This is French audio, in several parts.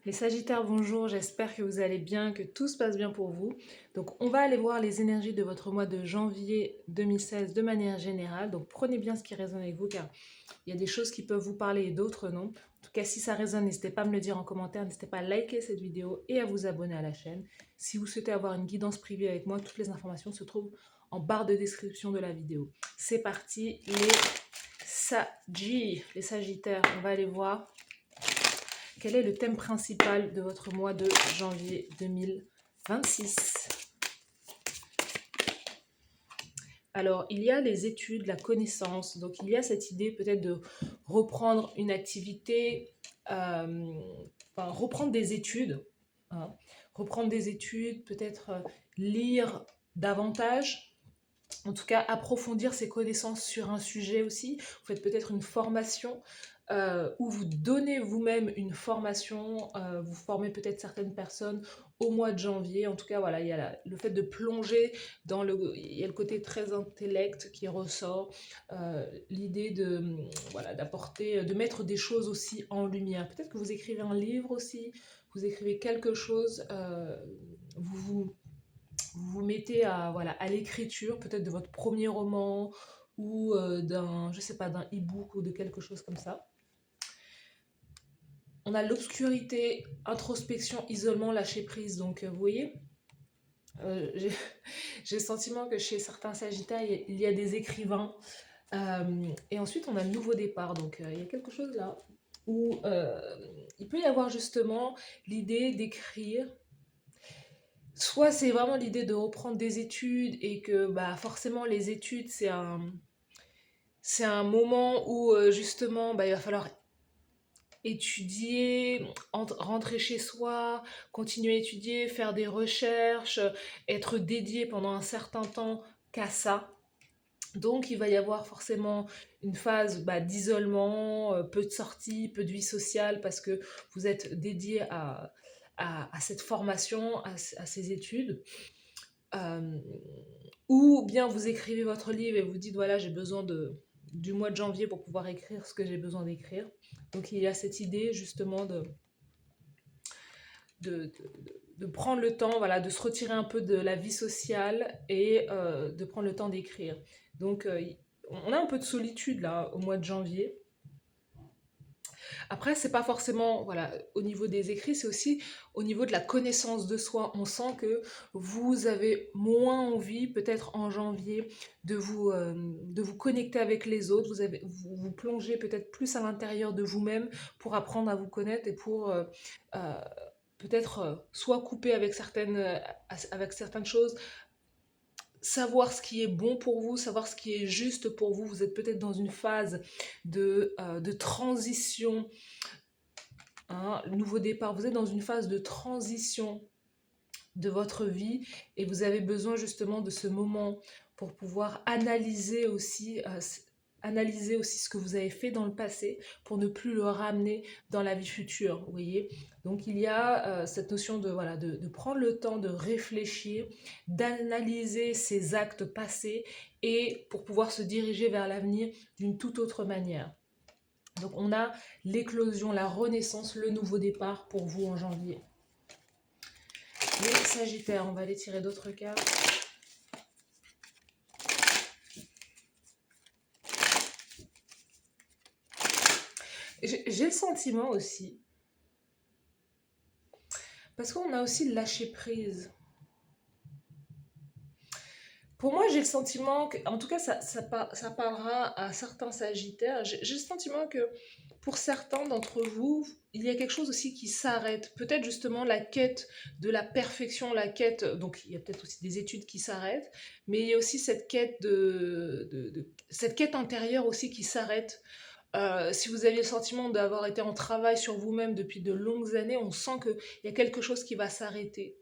Les Sagittaires, bonjour, j'espère que vous allez bien, que tout se passe bien pour vous. Donc on va aller voir les énergies de votre mois de janvier 2016 de manière générale. Donc prenez bien ce qui résonne avec vous car il y a des choses qui peuvent vous parler et d'autres non. En tout cas, si ça résonne, n'hésitez pas à me le dire en commentaire, n'hésitez pas à liker cette vidéo et à vous abonner à la chaîne. Si vous souhaitez avoir une guidance privée avec moi, toutes les informations se trouvent en barre de description de la vidéo. C'est parti, les Sagittaires, on va aller voir. Quel est le thème principal de votre mois de janvier 2026? Alors, il y a les études, la connaissance. Donc, il y a cette idée peut-être de reprendre une activité, reprendre des études. Hein. Reprendre des études, peut-être lire davantage. En tout cas, approfondir ses connaissances sur un sujet aussi. Vous faites peut-être une formation où vous donnez vous-même une formation, vous formez peut-être certaines personnes au mois de janvier. En tout cas, voilà, il y a le fait de plonger dans il y a le côté très intellect qui ressort, l'idée de, voilà, d'apporter, de mettre des choses aussi en lumière. Peut-être que vous écrivez un livre aussi, vous écrivez quelque chose, vous mettez à, voilà, à l'écriture, peut-être de votre premier roman ou d'un, je sais pas, d'un e-book ou de quelque chose comme ça. On a l'obscurité, introspection, isolement, lâcher prise. Donc, vous voyez, j'ai j'ai le sentiment que chez certains Sagittaires, il y a des écrivains. Et ensuite, on a le nouveau départ. Donc, il y a quelque chose là où il peut y avoir justement l'idée d'écrire. Soit c'est vraiment l'idée de reprendre des études et que bah, forcément les études, c'est un moment où justement bah, il va falloir étudier, rentrer chez soi, continuer à étudier, faire des recherches, être dédié pendant un certain temps qu'à ça. Donc il va y avoir forcément une phase bah, d'isolement, peu de sorties, peu de vie sociale parce que vous êtes dédié à cette formation, à ces études. Euh, ou bien vous écrivez votre livre et vous dites voilà j'ai besoin du mois de janvier pour pouvoir écrire ce que j'ai besoin d'écrire. Donc il y a cette idée justement de, de prendre le temps, voilà, de se retirer un peu de la vie sociale et de prendre le temps d'écrire. Donc on a un peu de solitude là au mois de janvier. Après, c'est pas forcément, voilà, au niveau des écrits, c'est aussi au niveau de la connaissance de soi. On sent que vous avez moins envie, peut-être en janvier, de vous connecter avec les autres. Vous plongez peut-être plus à l'intérieur de vous-même pour apprendre à vous connaître et pour euh, peut-être soit couper avec certaines choses, savoir ce qui est bon pour vous, savoir ce qui est juste pour vous. Vous êtes peut-être dans une phase de transition. Hein, nouveau départ, vous êtes dans une phase de transition de votre vie et vous avez besoin justement de ce moment pour pouvoir analyser aussi ce que vous avez fait dans le passé pour ne plus le ramener dans la vie future, vous voyez. Donc il y a cette notion de, voilà, de prendre le temps de réfléchir, d'analyser ses actes passés et pour pouvoir se diriger vers l'avenir d'une toute autre manière. Donc on a l'éclosion, la renaissance, le nouveau départ pour vous en janvier. Les Sagittaires, on va aller tirer d'autres cartes. J'ai le sentiment aussi, parce qu'on a aussi le lâcher prise. Pour moi, j'ai le sentiment que, en tout cas, ça parlera à certains Sagittaires. J'ai le sentiment que pour certains d'entre vous, il y a quelque chose aussi qui s'arrête. Peut-être justement la quête de la perfection, la quête. Donc, il y a peut-être aussi des études qui s'arrêtent, mais il y a aussi cette quête cette quête intérieure aussi qui s'arrête. Si vous aviez le sentiment d'avoir été en travail sur vous-même depuis de longues années, on sent qu'il y a quelque chose qui va s'arrêter.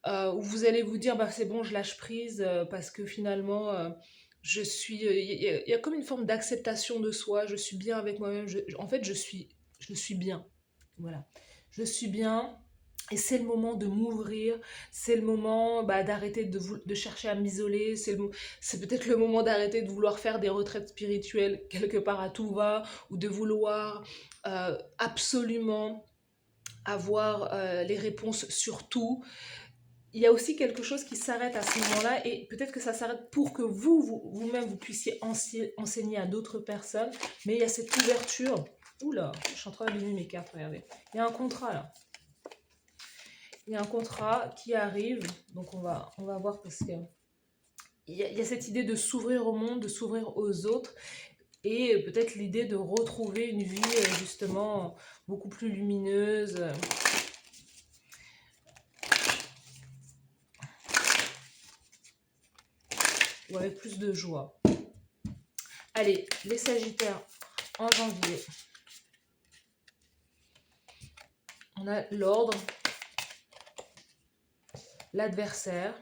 Où vous allez vous dire bah, c'est bon, je lâche prise parce que finalement, je suis. Il y a comme une forme d'acceptation de soi, je suis bien avec moi-même. En fait, je suis bien. Voilà. Je suis bien. Et c'est le moment de m'ouvrir, c'est le moment bah, d'arrêter de chercher à m'isoler, c'est peut-être le moment d'arrêter de vouloir faire des retraites spirituelles quelque part à tout va, ou de vouloir absolument avoir les réponses sur tout. Il y a aussi quelque chose qui s'arrête à ce moment-là et peut-être que ça s'arrête pour que vous-même, vous puissiez enseigner à d'autres personnes. Mais il y a cette ouverture. Oula, je suis en train d'aligner mes cartes, regardez. Il y a un contrat là. Il y a un contrat qui arrive. Donc on va voir parce que il y a cette idée de s'ouvrir au monde, de s'ouvrir aux autres. Et peut-être l'idée de retrouver une vie justement beaucoup plus lumineuse. Ou avec plus de joie. Allez, les Sagittaires en janvier. On a l'ordre, l'adversaire.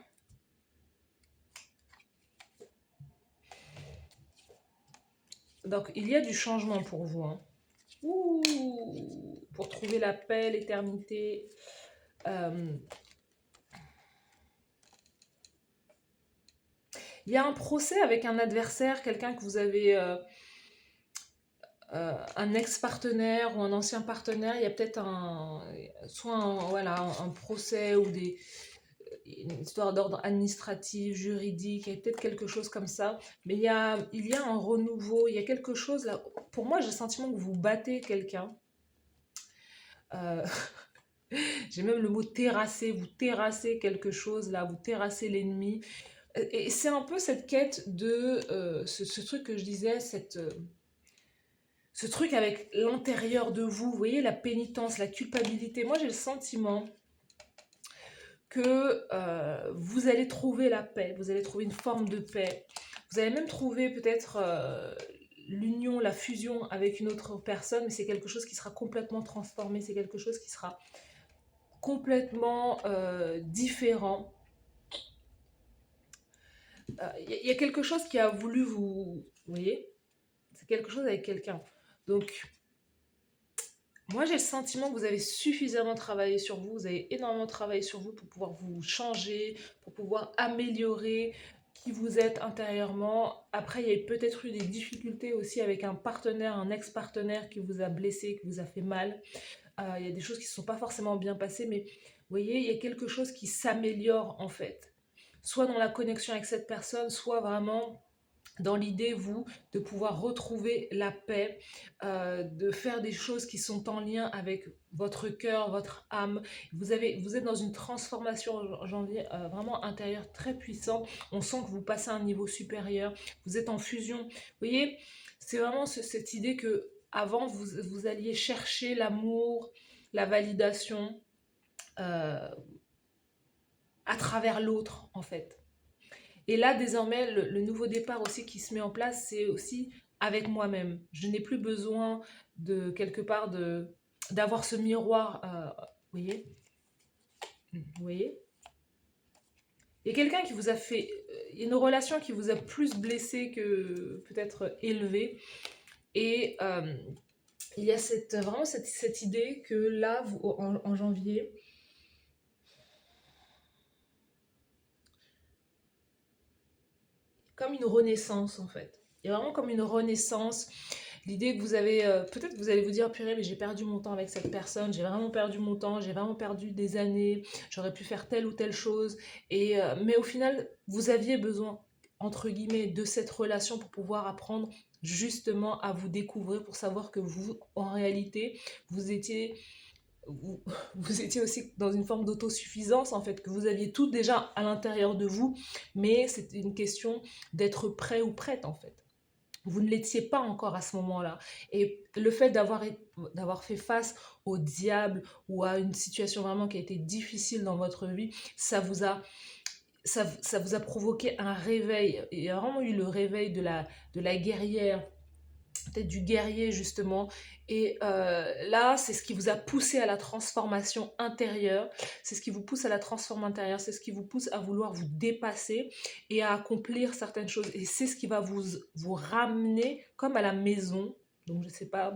Donc, il y a du changement pour vous. Hein. Ouh, pour trouver la paix, l'éternité. Il y a un procès avec un adversaire, quelqu'un que vous avez... un ex-partenaire ou un ancien partenaire, il y a peut-être un procès ou une histoire d'ordre administratif, juridique, il y a peut-être quelque chose comme ça. Mais il y a un renouveau, il y a quelque chose là. Pour moi, j'ai le sentiment que vous battez quelqu'un. J'ai même le mot terrasser, vous terrassez quelque chose là, vous terrassez l'ennemi. Et c'est un peu cette quête de ce truc que je disais, ce truc avec l'intérieur de vous, vous voyez, la pénitence, la culpabilité. Moi, j'ai le sentiment que vous allez trouver la paix, vous allez trouver une forme de paix. Vous allez même trouver peut-être l'union, la fusion avec une autre personne, mais c'est quelque chose qui sera complètement transformé, c'est quelque chose qui sera complètement différent. Il y a quelque chose qui a voulu vous voyez, c'est quelque chose avec quelqu'un. Donc, moi, j'ai le sentiment que vous avez suffisamment travaillé sur vous, vous avez énormément travaillé sur vous pour pouvoir vous changer, pour pouvoir améliorer qui vous êtes intérieurement. Après, il y a peut-être eu des difficultés aussi avec un partenaire, un ex-partenaire qui vous a blessé, qui vous a fait mal. Il y a des choses qui ne se sont pas forcément bien passées, mais vous voyez, il y a quelque chose qui s'améliore en fait. Soit dans la connexion avec cette personne, soit vraiment dans l'idée, vous, de pouvoir retrouver la paix, de faire des choses qui sont en lien avec votre cœur, votre âme. Vous êtes dans une transformation en janvier vraiment intérieure très puissante. On sent que vous passez à un niveau supérieur. Vous êtes en fusion. Vous voyez, c'est vraiment cette idée que avant vous alliez chercher l'amour, la validation euh, à travers l'autre, en fait. Et là, désormais, le nouveau départ aussi qui se met en place, c'est aussi avec moi-même. Je n'ai plus besoin de quelque part d'avoir ce miroir. Vous voyez? Vous voyez? Il y a quelqu'un qui vous a fait. Il y a une relation qui vous a plus blessé que peut-être élevé. Et il y a vraiment cette idée que là, en janvier, comme une renaissance en fait. Il y a vraiment comme une renaissance. L'idée que vous avez, peut-être que vous allez vous dire, purée, mais j'ai perdu mon temps avec cette personne, j'ai vraiment perdu mon temps, j'ai vraiment perdu des années, j'aurais pu faire telle ou telle chose. Mais au final, vous aviez besoin, entre guillemets, de cette relation pour pouvoir apprendre justement à vous découvrir, pour savoir que vous, en réalité, vous étiez vous, vous étiez aussi dans une forme d'autosuffisance, en fait, que vous aviez tout déjà à l'intérieur de vous, mais c'était une question d'être prêt ou prête, en fait. Vous ne l'étiez pas encore à ce moment-là. Et le fait d'avoir fait face au diable ou à une situation vraiment qui a été difficile dans votre vie, ça vous a provoqué un réveil. Il y a vraiment eu le réveil de la guerrière, peut-être du guerrier justement. Et là, c'est ce qui vous a poussé à la transformation intérieure, c'est ce qui vous pousse à la transformation intérieure, c'est ce qui vous pousse à vouloir vous dépasser et à accomplir certaines choses. Et c'est ce qui va vous ramener comme à la maison. Donc je ne sais pas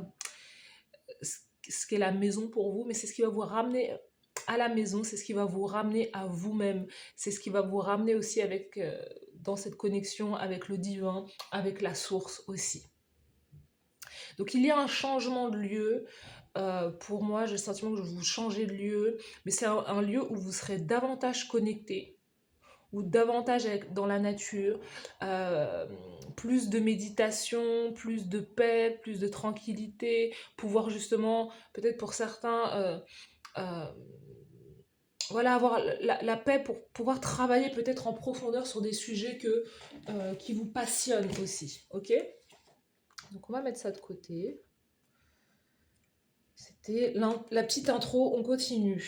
ce qu'est la maison pour vous, mais c'est ce qui va vous ramener à la maison, c'est ce qui va vous ramener à vous-même, c'est ce qui va vous ramener aussi avec, dans cette connexion avec le divin, avec la source aussi. Donc il y a un changement de lieu, pour moi, j'ai le sentiment que vous changez de lieu, mais c'est un lieu où vous serez davantage connecté, ou davantage dans la nature, euh, plus de méditation, plus de paix, plus de tranquillité, pouvoir justement, peut-être pour certains, euh, voilà, avoir la paix pour pouvoir travailler peut-être en profondeur sur des sujets qui vous passionnent aussi, ok? Donc on va mettre ça de côté. C'était la petite intro, on continue.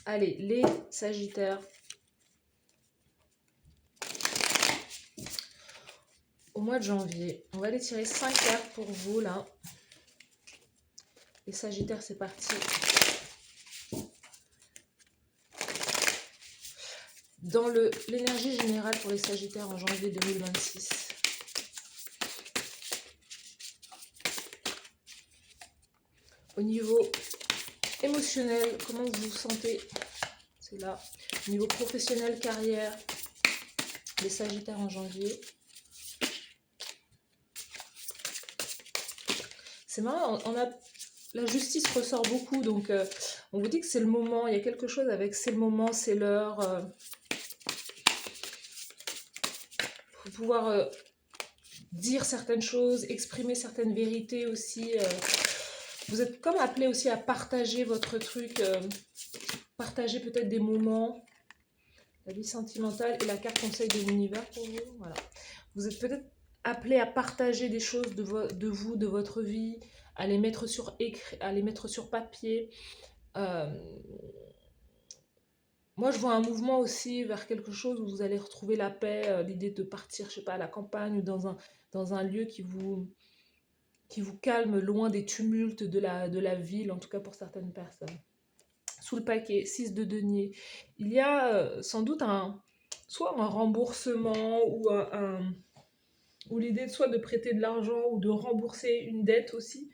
Allez, les Sagittaires. Au mois de janvier, on va aller tirer 5 cartes pour vous là. Les Sagittaires, c'est parti. Dans l'énergie générale pour les Sagittaires en janvier 2026. Au niveau émotionnel, comment vous vous sentez? C'est là. Au niveau professionnel, carrière, les Sagittaires en janvier. C'est marrant, la justice ressort beaucoup, donc on vous dit que c'est le moment, il y a quelque chose avec c'est le moment, c'est l'heure. Faut pouvoir dire certaines choses, exprimer certaines vérités aussi. Vous êtes comme appelé aussi à partager votre truc, partager peut-être des moments, la vie sentimentale et la carte conseil de l'univers pour vous. Voilà. Vous êtes peut-être appelé à partager des choses de vous, de votre vie, à les mettre sur papier. Moi, je vois un mouvement aussi vers quelque chose où vous allez retrouver la paix, l'idée de partir, je sais pas, à la campagne ou dans un lieu qui vous calme, loin des tumultes de la ville, en tout cas pour certaines personnes. Sous le paquet, 6 de denier, il y a sans doute soit un remboursement ou l'idée soit de prêter de l'argent ou de rembourser une dette aussi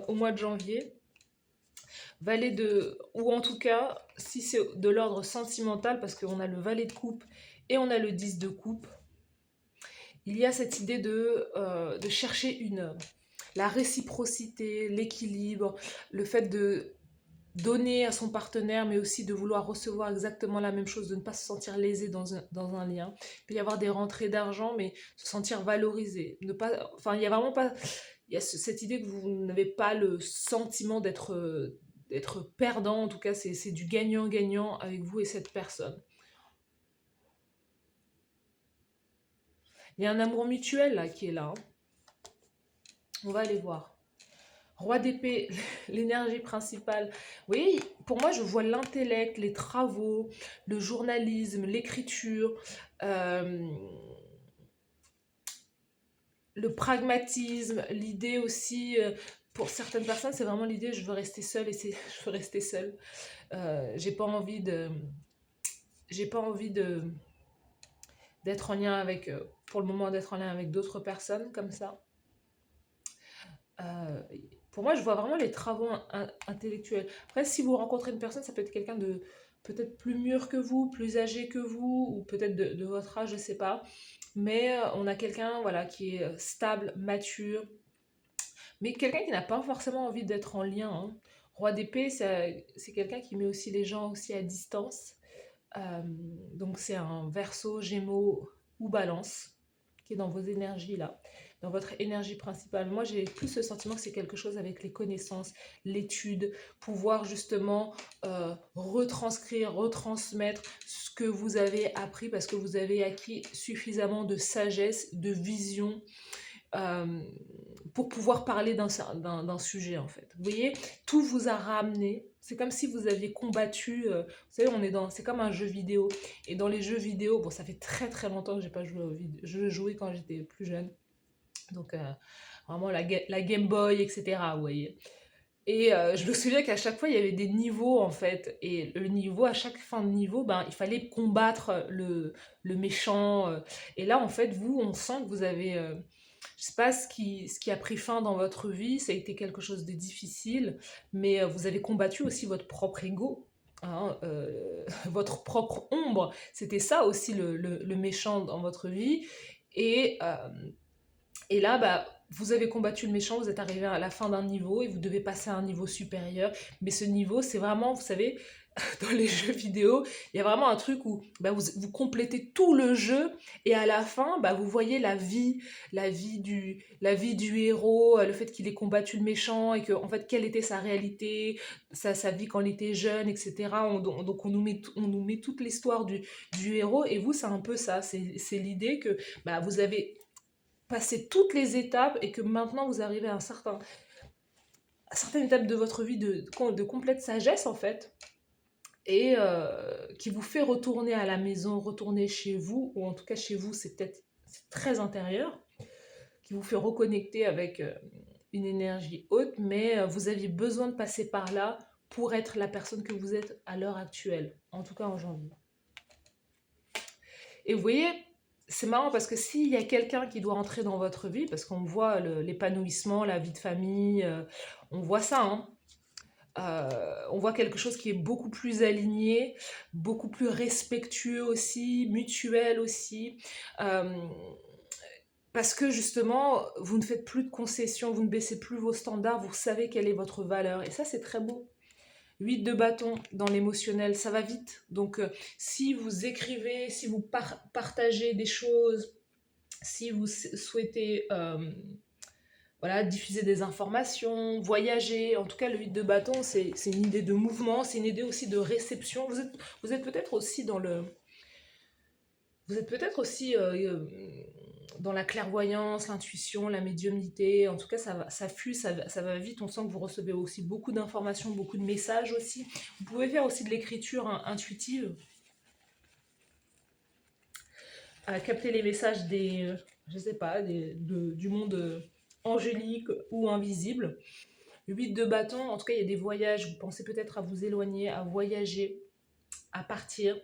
au mois de janvier. Ou en tout cas, si c'est de l'ordre sentimental, parce qu'on a le valet de coupe et on a le 10 de coupe, il y a cette idée de chercher la réciprocité, l'équilibre, le fait de donner à son partenaire, mais aussi de vouloir recevoir exactement la même chose, de ne pas se sentir lésé dans un lien. Il peut y avoir des rentrées d'argent, mais se sentir valorisé. Il y a vraiment pas... Il y a cette idée que vous n'avez pas le sentiment d'être perdant. En tout cas, c'est du gagnant-gagnant avec vous et cette personne. Il y a un amour mutuel là qui est là. On va aller voir. Roi d'épée, l'énergie principale. Oui, pour moi, je vois l'intellect, les travaux, le journalisme, l'écriture, le pragmatisme, l'idée aussi, pour certaines personnes, c'est vraiment l'idée, je veux rester seule et je veux rester seule. J'ai pas envie d'être en lien avec, pour le moment, d'être en lien avec d'autres personnes comme ça. Pour moi, je vois vraiment les travaux intellectuels. Après, si vous rencontrez une personne, ça peut être quelqu'un de peut-être plus mûr que vous, plus âgé que vous, ou peut-être de votre âge, je ne sais pas. Mais on a quelqu'un voilà, qui est stable, mature, mais quelqu'un qui n'a pas forcément envie d'être en lien. Hein. Roi d'épée, c'est quelqu'un qui met aussi les gens aussi à distance. Donc c'est un Verseau, Gémeaux ou Balance qui est dans vos énergies là, dans votre énergie principale. Moi j'ai plus le sentiment que c'est quelque chose avec les connaissances, l'étude, pouvoir justement retranscrire, retransmettre ce que vous avez appris parce que vous avez acquis suffisamment de sagesse, de vision pour pouvoir parler d'un sujet en fait. Vous voyez, tout vous a ramené. C'est comme si vous aviez combattu. Vous savez, c'est comme un jeu vidéo. Et dans les jeux vidéo, bon, ça fait très très longtemps que j'ai pas joué aux vidéos. Je jouais quand j'étais plus jeune. Donc vraiment la Game Boy, etc. Vous voyez. Et je me souviens qu'à chaque fois, il y avait des niveaux, en fait. Et le niveau, à chaque fin de niveau, ben, il fallait combattre le méchant. Et là, en fait, vous, on sent que vous avez... je sais pas ce qui a pris fin dans votre vie, ça a été quelque chose de difficile, mais vous avez combattu aussi votre propre ego. Hein, votre propre ombre, c'était ça aussi le méchant dans votre vie. Et là, bah, vous avez combattu le méchant, vous êtes arrivé à la fin d'un niveau et vous devez passer à un niveau supérieur. Mais ce niveau, c'est vraiment, vous savez, dans les jeux vidéo, il y a vraiment un truc où bah, vous complétez tout le jeu et à la fin, bah, vous voyez la vie du héros, le fait qu'il ait combattu le méchant et que, en fait, quelle était sa réalité, sa vie quand il était jeune, etc. Donc on nous met toute l'histoire du héros et vous, c'est un peu ça. C'est l'idée que bah, vous avez passé toutes les étapes et que maintenant vous arrivez à certaines étapes de votre vie de complète sagesse, en fait, et qui vous fait retourner à la maison, retourner chez vous, ou en tout cas chez vous, c'est très intérieur, qui vous fait reconnecter avec une énergie haute, mais vous aviez besoin de passer par là pour être la personne que vous êtes à l'heure actuelle, en tout cas en janvier. Et vous voyez, c'est marrant parce que s'il y a quelqu'un qui doit entrer dans votre vie, parce qu'on voit l'épanouissement, la vie de famille, on voit ça, hein. On voit quelque chose qui est beaucoup plus aligné, beaucoup plus respectueux aussi, mutuel aussi. Euh, Parce que justement, vous ne faites plus de concessions, vous ne baissez plus vos standards, vous savez quelle est votre valeur. Et ça, c'est très beau. 8 de bâton dans l'émotionnel, ça va vite. Donc, si vous écrivez, si vous partagez des choses, si vous souhaitez voilà, diffuser des informations, voyager, en tout cas, le 8 de bâton, c'est une idée de mouvement, c'est une idée aussi de réception. Vous êtes peut-être aussi dans le... Vous êtes peut-être aussi dans la clairvoyance, l'intuition, la médiumnité. En tout cas, ça flue, ça va vite. On sent que vous recevez aussi beaucoup d'informations, beaucoup de messages aussi. Vous pouvez faire aussi de l'écriture intuitive, capter les messages je sais pas, du monde angélique ou invisible. Le 8 de bâton, en tout cas, il y a des voyages. Vous pensez peut-être à vous éloigner, à voyager, à partir.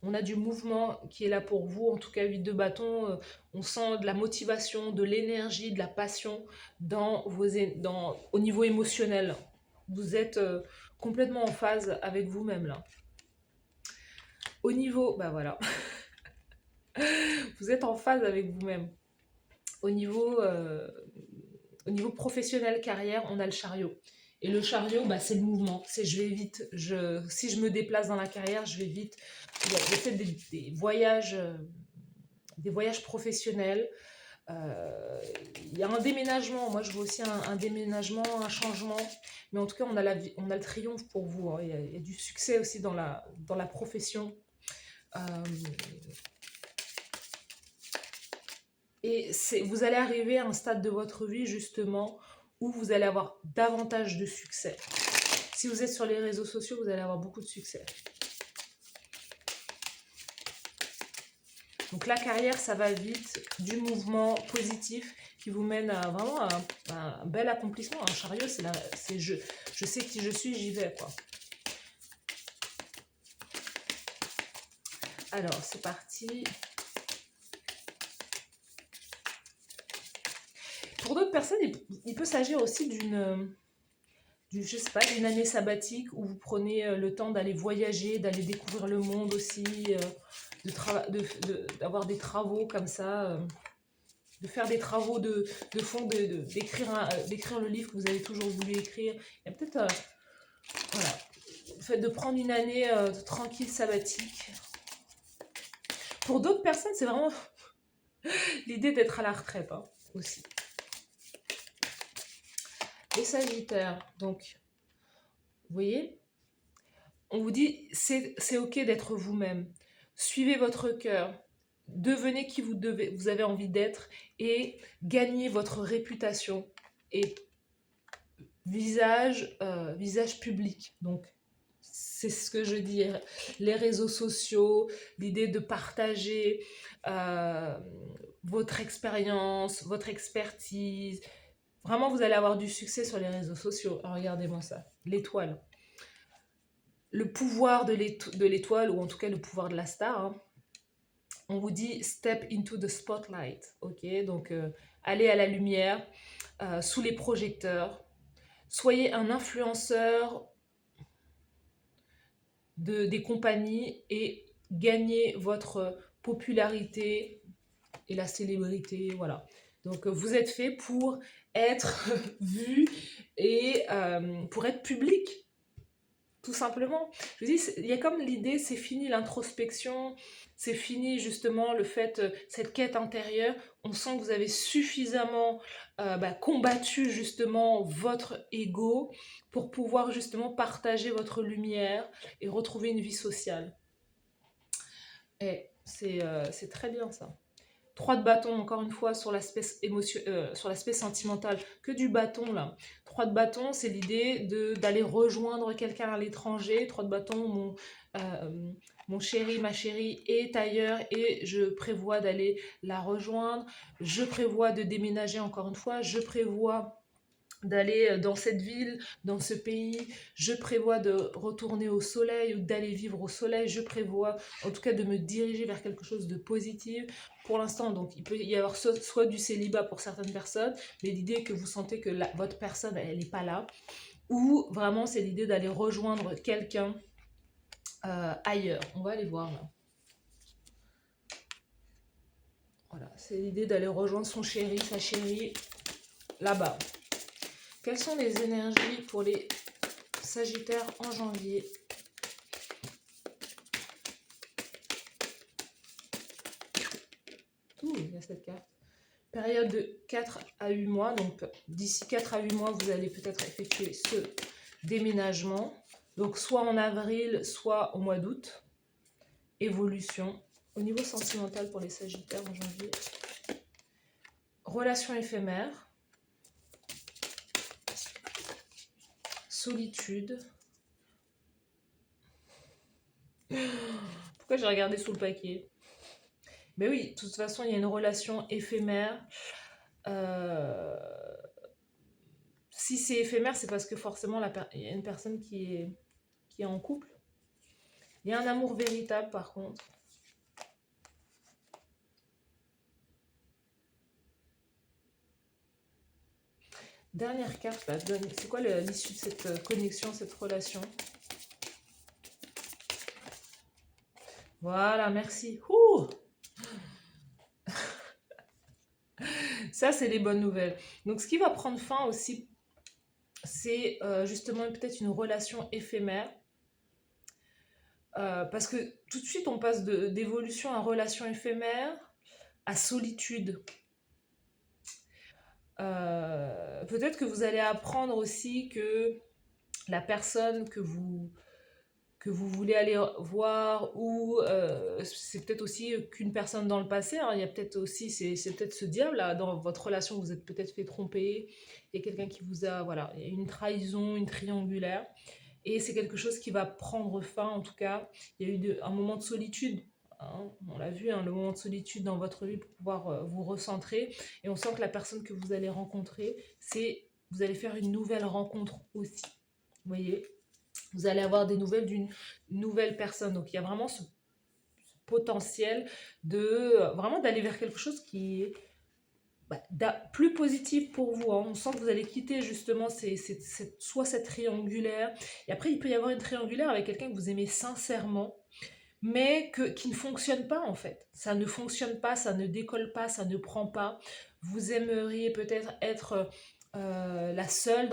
On a du mouvement qui est là pour vous. En tout cas, 8 de bâton, on sent de la motivation, de l'énergie, de la passion au niveau émotionnel. Vous êtes complètement en phase avec vous-même là. Au niveau, bah voilà, vous êtes en phase avec vous-même. Au niveau, au niveau professionnel, carrière, on a le chariot. Et le chariot, bah, c'est le mouvement. C'est je vais vite. Si je me déplace dans la carrière, je vais vite. J'ai fait des voyages professionnels. Il y a un déménagement. Moi, je vois aussi un déménagement, un changement. Mais en tout cas, on a le triomphe pour vous, hein. Il y a du succès aussi dans la profession. Euh, Et vous allez arriver à un stade de votre vie justement où vous allez avoir davantage de succès. Si vous êtes sur les réseaux sociaux, vous allez avoir beaucoup de succès. Donc la carrière, ça va vite, du mouvement positif qui vous mène à vraiment un bel accomplissement. Un chariot, c'est je sais qui je suis, j'y vais, quoi. Alors, c'est parti. Pour d'autres personnes, il peut s'agir aussi je sais pas, d'une année sabbatique où vous prenez le temps d'aller voyager, d'aller découvrir le monde aussi, d'avoir des travaux comme ça, de faire des travaux de fond, d'écrire le livre que vous avez toujours voulu écrire. Il y a peut-être, voilà, le fait de prendre une année tranquille sabbatique. Pour d'autres personnes, c'est vraiment l'idée d'être à la retraite, hein, aussi. Les Sagittaires, donc, vous voyez, on vous dit, c'est ok d'être vous-même. Suivez votre cœur. Devenez qui vous avez envie d'être et gagnez votre réputation et visage public. Donc, c'est ce que je dis. Les réseaux sociaux, l'idée de partager votre expérience, votre expertise. Vraiment, vous allez avoir du succès sur les réseaux sociaux. Regardez-moi ça. L'étoile. Le pouvoir de l'étoile, ou en tout cas le pouvoir de la star, hein. On vous dit step into the spotlight, ok? Donc allez à la lumière, sous les projecteurs. Soyez un influenceur des compagnies et gagnez votre popularité et la célébrité, voilà. Donc, vous êtes fait pour être vu et pour être public, tout simplement. Je vous dis, il y a comme l'idée, c'est fini l'introspection, c'est fini justement le fait, cette quête intérieure. On sent que vous avez suffisamment combattu justement votre ego pour pouvoir justement partager votre lumière et retrouver une vie sociale. Et c'est très bien ça. 3 de bâton, encore une fois, sur l'aspect sur l'aspect sentimental, que du bâton là. 3 de bâton, c'est l'idée d'aller rejoindre quelqu'un à l'étranger. 3 de bâton, mon chéri, ma chérie est ailleurs et je prévois d'aller la rejoindre. Je prévois de déménager encore une fois. Je prévois d'aller dans cette ville, dans ce pays, je prévois de retourner au soleil ou d'aller vivre au soleil, je prévois en tout cas de me diriger vers quelque chose de positif. Pour l'instant, donc il peut y avoir soit du célibat pour certaines personnes, mais l'idée que vous sentez que votre personne, elle n'est pas là, ou vraiment c'est l'idée d'aller rejoindre quelqu'un ailleurs. On va aller voir là. Voilà, c'est l'idée d'aller rejoindre son chéri, sa chérie, là-bas. Quelles sont les énergies pour les Sagittaires en janvier? Il y a cette carte. Période de 4 à 8 mois. Donc, d'ici 4 à 8 mois, vous allez peut-être effectuer ce déménagement. Donc, soit en avril, soit au mois d'août. Évolution. Au niveau sentimental pour les Sagittaires en janvier. Relation éphémère. Solitude. Pourquoi j'ai regardé sous le paquet? Mais oui, de toute façon, il y a une relation éphémère. Si c'est éphémère, c'est parce que forcément, il y a une personne qui est en couple. Il y a un amour véritable, par contre. Dernière carte, là, c'est quoi l'issue de cette connexion, cette relation? Voilà, merci. Ouh. Ça, c'est les bonnes nouvelles. Donc, ce qui va prendre fin aussi, c'est justement peut-être une relation éphémère. Parce que tout de suite, on passe d'évolution à relation éphémère à solitude. Peut-être que vous allez apprendre aussi que la personne que vous voulez aller voir, ou c'est peut-être aussi qu'une personne dans le passé, hein, il y a peut-être aussi, c'est peut-être ce diable là, dans votre relation, vous êtes peut-être fait tromper, il y a quelqu'un qui vous a, voilà, il y a une trahison, une triangulaire, et c'est quelque chose qui va prendre fin, en tout cas, il y a eu un moment de solitude, hein, on l'a vu, hein, le moment de solitude dans votre vie pour pouvoir vous recentrer, et on sent que la personne que vous allez rencontrer, vous allez faire une nouvelle rencontre aussi, vous voyez, vous allez avoir des nouvelles d'une nouvelle personne. Donc il y a vraiment ce potentiel de vraiment d'aller vers quelque chose qui est plus positif pour vous. Hein. On sent que vous allez quitter justement soit cette triangulaire. Et après, il peut y avoir une triangulaire avec quelqu'un que vous aimez sincèrement, mais qui ne fonctionne pas en fait. Ça ne fonctionne pas, ça ne décolle pas, ça ne prend pas. Vous aimeriez peut-être être la seule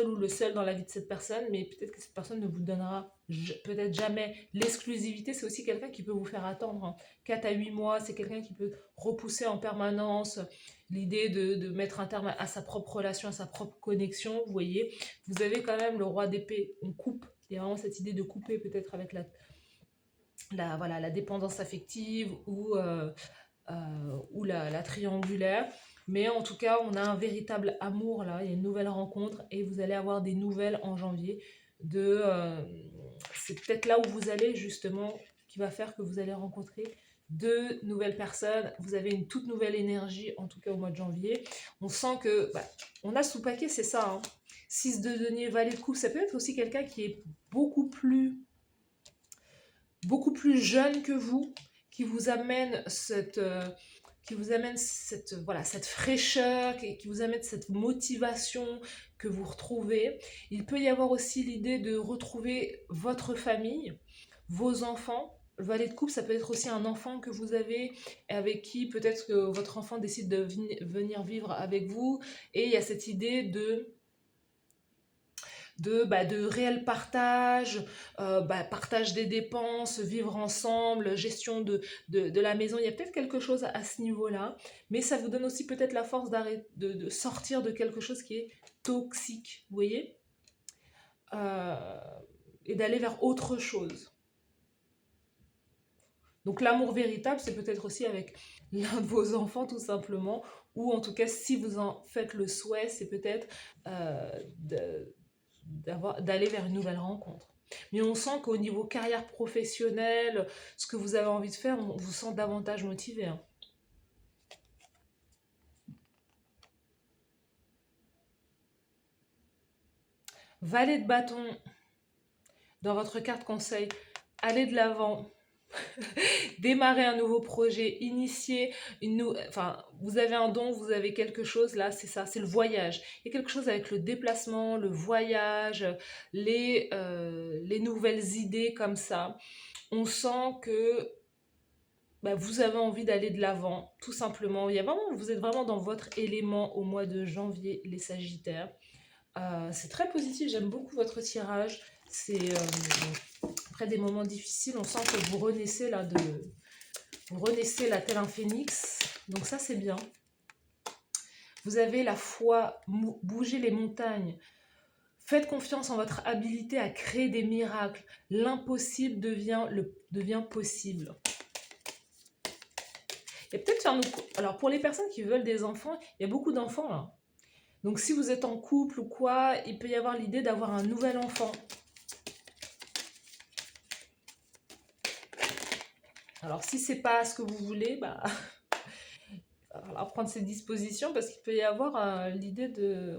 ou le seul dans la vie de cette personne, mais peut-être que cette personne ne vous donnera peut-être jamais l'exclusivité. C'est aussi quelqu'un qui peut vous faire attendre. Hein. 4 à 8 mois, c'est quelqu'un qui peut repousser en permanence l'idée de mettre un terme à sa propre relation, à sa propre connexion. Vous voyez, vous avez quand même le roi d'épée, on coupe. Il y a vraiment cette idée de couper peut-être avec la dépendance affective ou la triangulaire. Mais en tout cas, on a un véritable amour là, il y a une nouvelle rencontre et vous allez avoir des nouvelles en janvier. C'est peut-être là où vous allez justement, qui va faire que vous allez rencontrer deux nouvelles personnes. Vous avez une toute nouvelle énergie, en tout cas au mois de janvier. On sent que, on a sous paquet, c'est ça. Hein. 6 de denier, valet de coupe, ça peut être aussi quelqu'un qui est beaucoup plus jeune que vous, qui vous amène cette fraîcheur, qui vous amène cette motivation que vous retrouvez. Il peut y avoir aussi l'idée de retrouver votre famille, vos enfants, le valet de coupe, ça peut être aussi un enfant que vous avez, et avec qui peut-être que votre enfant décide de venir vivre avec vous. Et il y a cette idée de réel partage, partage des dépenses, vivre ensemble, gestion de la maison. Il y a peut-être quelque chose à ce niveau-là, mais ça vous donne aussi peut-être la force de sortir de quelque chose qui est toxique, vous voyez. Euh, et d'aller vers autre chose. Donc l'amour véritable, c'est peut-être aussi avec l'un de vos enfants tout simplement, ou en tout cas si vous en faites le souhait, c'est peut-être euh, d'aller vers une nouvelle rencontre. Mais on sent qu'au niveau carrière professionnelle, ce que vous avez envie de faire, on vous sent davantage motivé, hein. Valet de bâton, dans votre carte conseil, allez de l'avant, démarrer un nouveau projet, initier enfin, vous avez un don, vous avez quelque chose, là, c'est ça, c'est le voyage. Il y a quelque chose avec le déplacement, le voyage, les nouvelles idées comme ça. On sent que vous avez envie d'aller de l'avant, tout simplement. Vous êtes vraiment dans votre élément au mois de janvier, les Sagittaires. C'est très positif, j'aime beaucoup votre tirage. C'est après des moments difficiles, on sent que vous renaissez là tel un phénix. Donc ça c'est bien. Vous avez la foi, bougez les montagnes. Faites confiance en votre habilité à créer des miracles. L'impossible devient possible. Il y a peut-être alors pour les personnes qui veulent des enfants, il y a beaucoup d'enfants là. Donc si vous êtes en couple ou quoi, il peut y avoir l'idée d'avoir un nouvel enfant. Alors si c'est pas ce que vous voulez, il va falloir prendre ses dispositions parce qu'il peut y avoir l'idée de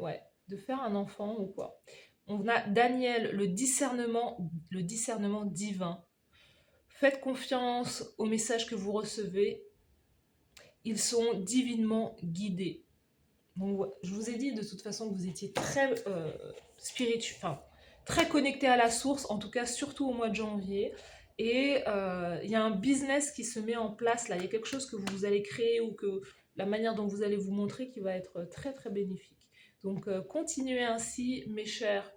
faire un enfant ou quoi. On a Daniel, le discernement divin. Faites confiance aux messages que vous recevez. Ils sont divinement guidés. Donc, je vous ai dit de toute façon que vous étiez très spirituel, enfin, très connecté à la source, en tout cas surtout au mois de janvier. Et il y a un business qui se met en place là. Il y a quelque chose que vous allez créer ou que la manière dont vous allez vous montrer qui va être très très bénéfique. Donc continuez ainsi, mes chers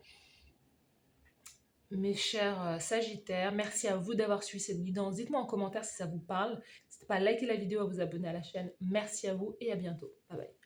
Sagittaires. Merci à vous d'avoir suivi cette guidance. Dites-moi en commentaire si ça vous parle. N'hésitez pas à liker la vidéo, à vous abonner à la chaîne. Merci à vous et à bientôt. Bye bye.